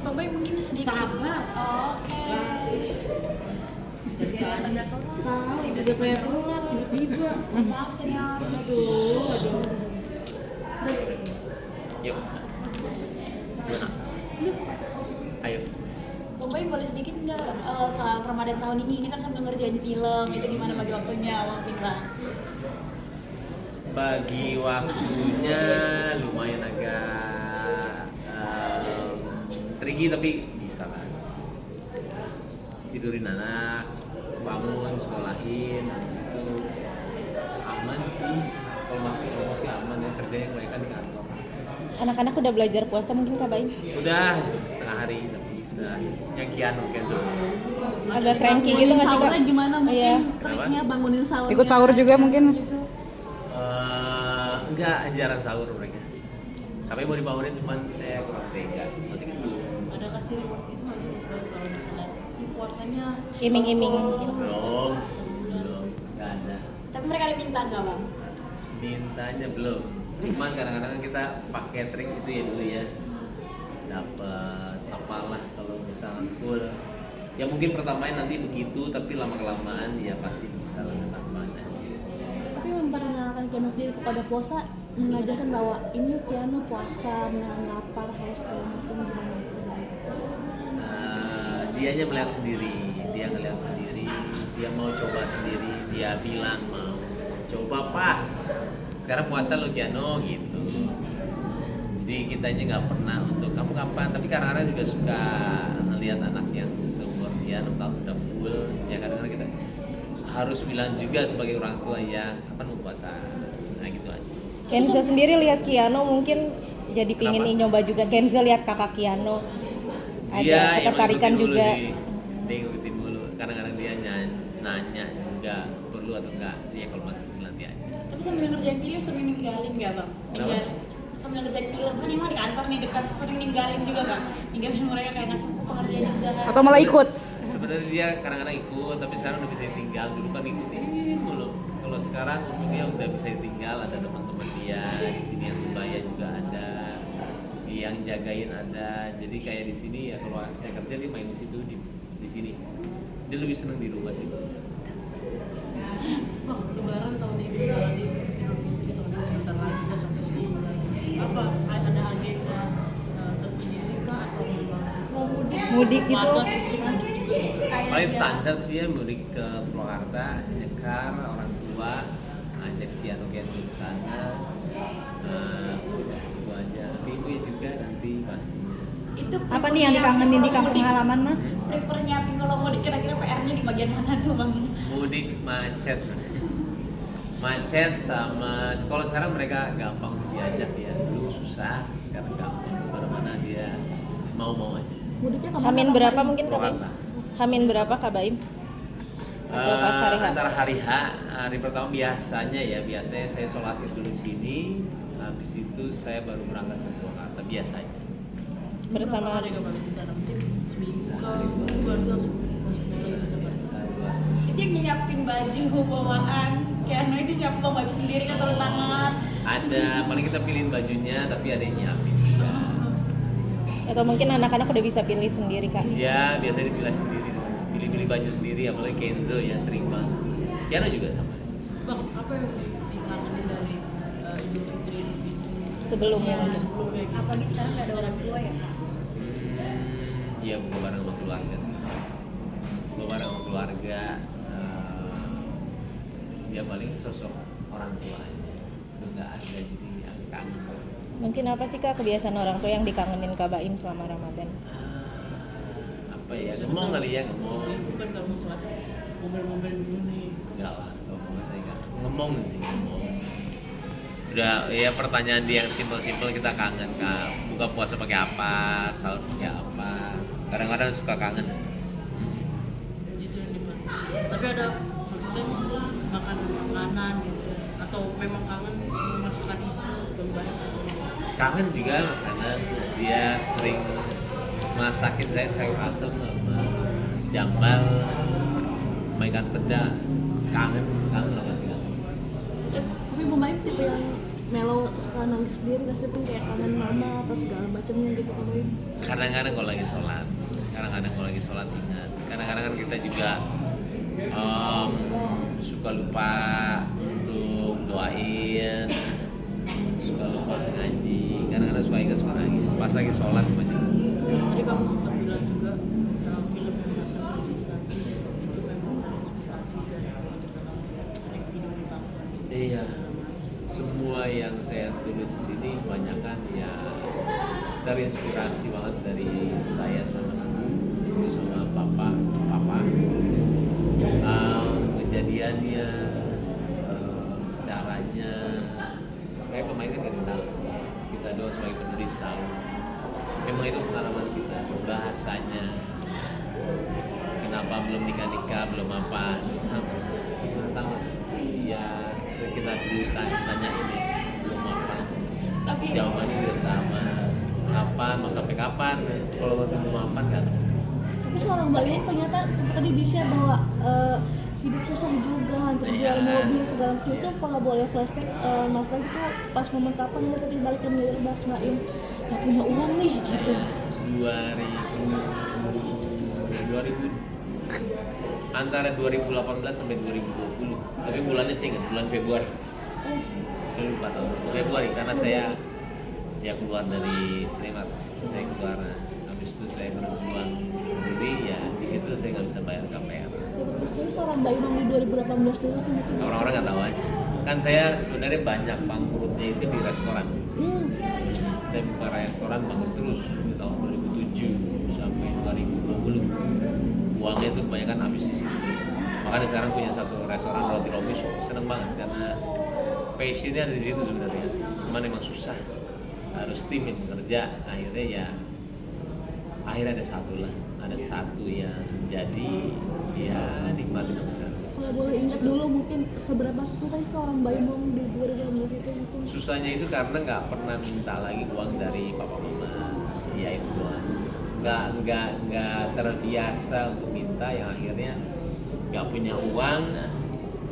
Bang Boy mungkin sedikit. Sabar. Oke. Jadi Tahu, udah kayak telat tiba-tiba. Maaf senior. Aduh. Yuk. Gimana? Ayo. Bang Boy boleh sedikit nggak soal Ramadan tahun ini? Ini kan sambil ngerjain film, itu gimana bagi waktunya Bang Fitra? Bagi waktunya lumayan agak tricky tapi bisa lah. Tidurin anak, bangun, sekolahin, habis itu aman sih. Kalau masih aman ya, kerjanya kebanyakan di kantor. Anak-anak udah belajar puasa mungkin Kak Baim? Udah setengah hari tapi setengah hari. Yang kian mungkin tuh. Agak cranky gitu nggak sih Kak? Sahurnya gimana mungkin? Iya. Triknya bangunin sahur. Ikut sahur juga mungkin. Enggak, jarang sahur mereka. Tapi mau dibangunin cuman saya kurang tega. Masih kecil. Ada kasih reward itu nggak sih Mas Boy kalau misalnya di puasanya Iming-iming mungkin. Belum, nggak ada. Tapi mereka ada minta nggak bang? Mintanya belum. Cuman kadang-kadang kita pakai trik itu ya dulu ya. Dapat apalah kalau misalnya full. Ya mungkin pertamanya nanti begitu, tapi lama-kelamaan ya pasti bisa lah tambahnya. Tapi memperkenalkan Kiano sendiri kepada puasa, mengajarkan bahwa ini Kiano puasa, menahan lapar, haus segala macam gimana? Dianya melihat sendiri, dia ngeliat sendiri, dia mau coba sendiri, dia bilang mau coba Pak. Sekarang puasa lo Kiano gitu. Jadi kitanya nggak pernah untuk kamu kapan, tapi kadang-kadang juga suka ngeliat anak yang seumur dia 6 tahun udah full. Ya kadang-kadang kita harus bilang juga sebagai orang tua ya kapan mau puasa. Nah gitu aja. Kenzo sendiri lihat Kiano mungkin jadi pingin Kenapa? nyoba juga. Kenzo lihat kakak Kiano ada Dia ketertarikan yang ngikutin dulu juga. sih. Dia ngikutin dulu. Kadang-kadang dia nanya juga perlu atau enggak. Dia kalau masih kecil nanti aja. Tapi sambil ngerjain film sering ninggalin nggak bang? Ninggalin. Sambil ngerjain film kan emang di kantor nih dekat, sering ninggalin juga kan? Ninggalin mereka kayak ngasih pengerjaan juga. Atau malah ikut. Sebenarnya dia kadang-kadang ikut, tapi sekarang udah bisa ditinggal. Dulu kan ngikutin mulu. Kalau sekarang untungnya udah bisa ditinggal, ada teman-teman dia di sini yang sebaya juga ada, yang jagain ada. Jadi kayak di sini ya kalau saya kerja dia main di situ di sini. Dia lebih senang di rumah sih. Bang, lebaran tahun ini kalau di Idul Fitri tahun ini sebentar lagi udah sampai seminggu lagi. Apa ada agenda tersendiri kah atau memang Mau mudik? Mudik gitu. padat mungkin mudik juga? Paling standar sih ya mudik ke Purwakarta, nyekar orang tua, ajak Kiano ke sana. Itu aja. Tapi ibu ya juga nanti pastinya. Itu Apa nih yang dikangenin di kampung halaman Mas? Prepare nyiapin kalau mudik kira-kira PR-nya di bagian mana tuh bang? Mudik macet sama sekolah sekarang mereka gampang diajak ya, dulu susah sekarang gampang, kemana-mana dia mau aja. Mudiknya kemana? Hamin berapa mungkin Kak Baim? Purwakarta. Hamin berapa Kak Baim? Atau pas hari H? Antara hari H, hari pertama biasanya saya sholat id dulu di sini, habis itu saya baru berangkat ke Purwakarta biasanya. Bersama hari ke di sana mungkin seminggu baru langsung mulai ke Jakarta. Itu yang nyiapin baju bawaan Kiano itu siapa bang? Baju sendiri kan turun tangan. Ada, paling kita pilihin bajunya tapi ada yang nyiapin juga. atau mungkin anak-anak udah bisa pilih sendiri Kak? Ya biasanya dipilah sendiri, pilih-pilih baju sendiri, apalagi Kenzo ya sering banget. Kiano juga sama. Bang, apa yang dikangenin dari Idul Fitri Sebelumnya. sebelumnya gitu? Apalagi sekarang nggak ada orang tua ya. Iya buka bareng sama keluarga sih. Buka bareng sama keluarga. Ya paling sosok orang tua aja. Udah nggak ada jadi yang kangen. Mungkin apa sih Kak kebiasaan orang tua yang dikangenin Kak Baim selama Ramadan? Apa ya? Ngomong kali ya ngomong. Bukan kalau masalah mobil-mobil dulu nih. Enggak lah, ngomong saya enggak. Ngomong sih ngomong. Udah ya pertanyaan dia yang simpel-simpel kita kangen Kak. Buka puasa pakai apa? Sahur pakai apa? Kadang-kadang suka kangen. Itu yang dimana. Tapi ada maksudnya makan makanan gitu atau memang kangen sama masakan itu belum banyak. Kangen juga karena dia sering masakin saya sayur asem sama jambal sama ikan peda. Kangen lah masih kangen. Tapi Bu Maim tipe yang melo suka nangis sendiri nggak sih pun kayak kangen mama atau segala macamnya gitu Kak Bayu? Kadang-kadang kalau lagi sholat ingat. Kadang-kadang kan kita juga suka lupa untuk doain, suka lupa ngaji. Kadang-kadang suka ingat suka nangis pas lagi sholat banyak. Tadi kamu sempat bilang juga dalam film yang Mata Tulisan itu memang terinspirasi dari semua cerita kamu yang sering tidur di bangku. Iya. Semua yang saya tulis di sini kebanyakan ya terinspirasi banget dari saya sama ibu sama papa. Kejadiannya, caranya, kayak pemain kan kita tahu. Kita doang sebagai penulis tahu. Memang itu pengalaman kita, bahasanya. Kenapa belum nikah, belum apa? Sama. Ya kita tanya ini belum apa. Tapi Jawabannya juga sama. Kapan? Mau sampai kapan? Kalau belum apa kan? Tapi seorang Bayu ternyata seperti di-share bahwa hidup susah juga, hampir jual mobil segala macam itu. Kalau boleh flashback, Mas Bayu itu pas momen kapan ya tadi balik ke menjadi Mas Bayu nggak punya uang nih gitu. 2000 antara 2018 sampai 2020, tapi bulannya saya ingat bulan Februari. Saya lupa tahun Februari karena saya keluar dari Slemat, saya keluar. Habis itu saya berjuang sendiri, ya di situ saya nggak bisa bayar KPR. Sebetulnya seorang Bayu di 2018 dulu sih mungkin. Orang-orang nggak tahu aja. Kan saya sebenarnya banyak bangkrutnya itu di restoran. Saya buka restoran bangkrut terus di tahun 2007 sampai 2020. Uangnya itu kebanyakan habis di situ. Makanya sekarang punya satu restoran roti Romis, seneng banget karena passionnya ada di situ sebenarnya. Cuman emang susah, harus tim yang bekerja. Akhirnya ada satu yang jadi ya nikmatin besar. Kalau boleh ingat dulu mungkin seberapa susah sih seorang Bayu mau di 2018 itu mungkin. Susahnya itu karena nggak pernah minta lagi uang dari papa mama, ya itu doang. Nggak terbiasa untuk minta, yang akhirnya nggak punya uang,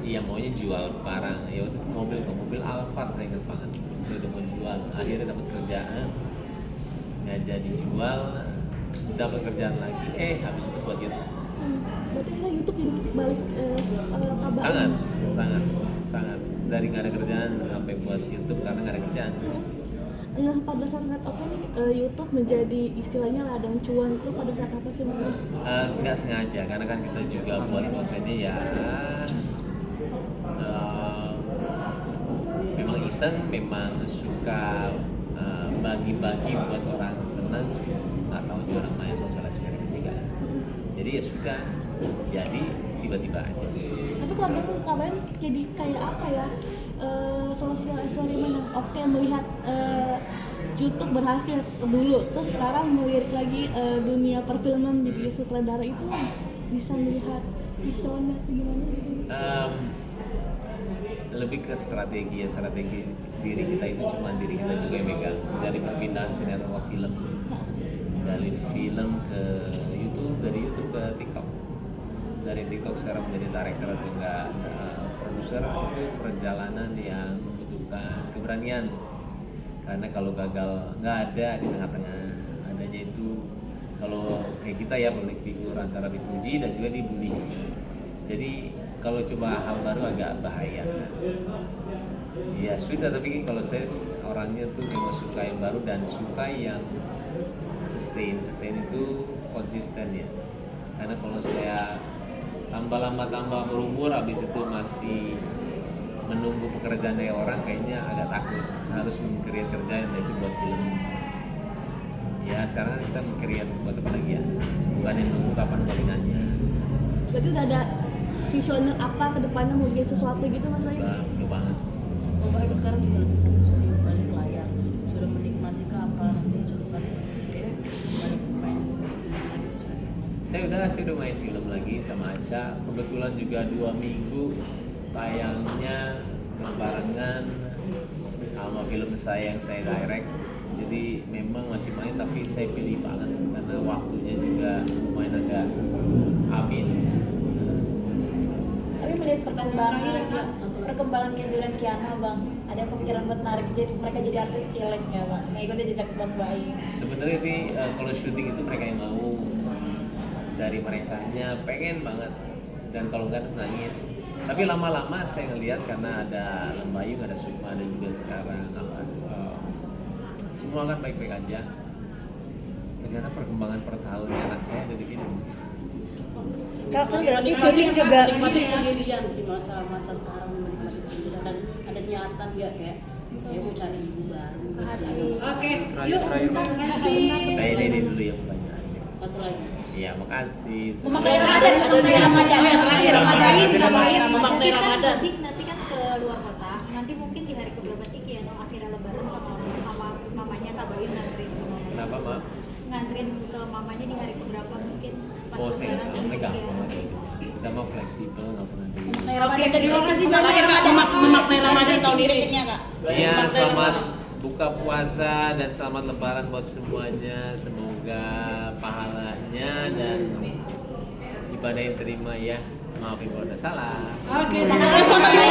ya maunya jual barang. Ya waktu itu mobil Alphard saya ingat banget, saya udah mau jual, akhirnya dapat kerjaan, nggak jadi jual, dapat kerjaan lagi, habis itu buat YouTube. Berarti akhirnya YouTube jadi titik balik kabar. Sangat dari nggak ada kerjaan sampai buat YouTube karena nggak ada kerjaan. Nah pada saat YouTube menjadi istilahnya ladang cuan itu pada saat apa sih Mas? Nggak sengaja karena kan kita juga buat kontennya ya memang iseng, memang suka bagi-bagi buat orang senang, nggak tahu juga namanya sosial eksperimen juga. Jadi ya sudah, jadi tiba-tiba aja. Tapi kalian jadi kayak apa ya, sosial eksperimen yang oke melihat YouTube berhasil dulu, terus sekarang melirik lagi dunia perfilman jadi sutradara itu bisa melihat visioner gimana gitu? Lebih ke strategi diri kita itu cuma diri kita juga yang megang. Dari perpindahan sinetron ke film, dari film ke YouTube, dari YouTube ke TikTok, dari TikTok sekarang menjadi director atau enggak produser, itu perjalanan yang membutuhkan keberanian. Karena kalau gagal nggak ada di tengah-tengah, adanya itu kalau kayak kita ya public figure antara dipuji dan juga dibully. Jadi kalau coba hal baru agak bahaya. Ya sudah, tapi kalau saya orangnya tuh memang suka yang baru dan suka yang sustain itu konsisten ya. Karena kalau saya tambah lama tambah berumur, habis itu masih menunggu pekerjaan dari orang, kayaknya agak takut. Harus meng-create kerjaan itu buat film. Ya sekarang kita meng-create buat apa lagi ya, bukan yang nunggu kapan callingannya. Berarti udah ada visioner apa ke depannya mau bikin sesuatu gitu Mas Bayu? Udah banget. Oh, Bayu sekarang juga lebih fokus di balik layar. Sudah menikmati ke apa nanti suatu saat kayak balik main film lagi itu sudah. Saya udah main film lagi sama Aca. Kebetulan juga 2 minggu tayangnya berbarengan sama film saya yang saya direct. Jadi memang masih main, tapi saya pilih banget karena waktunya juga lumayan agak habis. Tapi melihat perkembangan Kenzo dan Kiana bang. Ada kepikiran buat narik mereka jadi artis cilik ya bang. Ngikutin jejak Bang Baim. Sebenarnya ini kalau syuting itu mereka yang mau, dari merekanya pengen banget, dan kalau enggak nangis. Tapi lama-lama saya ngelihat karena ada Lembayung, ada Sukma, ada juga sekarang semua kan baik-baik aja. Ternyata perkembangan per tahunnya anak saya ada di film. Kak kan berarti syuting juga Menikmati sendirian di masa-masa sekarang, menikmati sendirian dan ada niatan nggak kayak mau cari ibu baru. Oke, Terakhir. Saya ini dulu yang banyak. Satu lagi. Iya, makasih. Memaknai Ramadan, memaknai Ramadan. Terakhir Ramadan. Memaknai Mungkin kan Ramadan. mudik nanti kan ke luar kota. Nanti mungkin di hari keberapa sih Kiano akhirnya lebaran sama mamanya Kabain nganterin ke mamanya. Kenapa, Mak? Nganterin ke mamanya di hari keberapa mungkin pas Oh, saya lebaran nggak untuk gampang Kiano. kayak gitu. Kita mau fleksibel, nggak pernah kayak gitu. Oke, terima kasih banyak. Terakhir, Kak, memaknai Ramadan tahun ini. Kritiknya Kak. Iya, Memaknai selamat Ramadan. buka puasa dan selamat lebaran buat semuanya. Semoga pahalanya dan ibadah yang terima ya. Maafin kalau ada salah. Oke, terima kasih.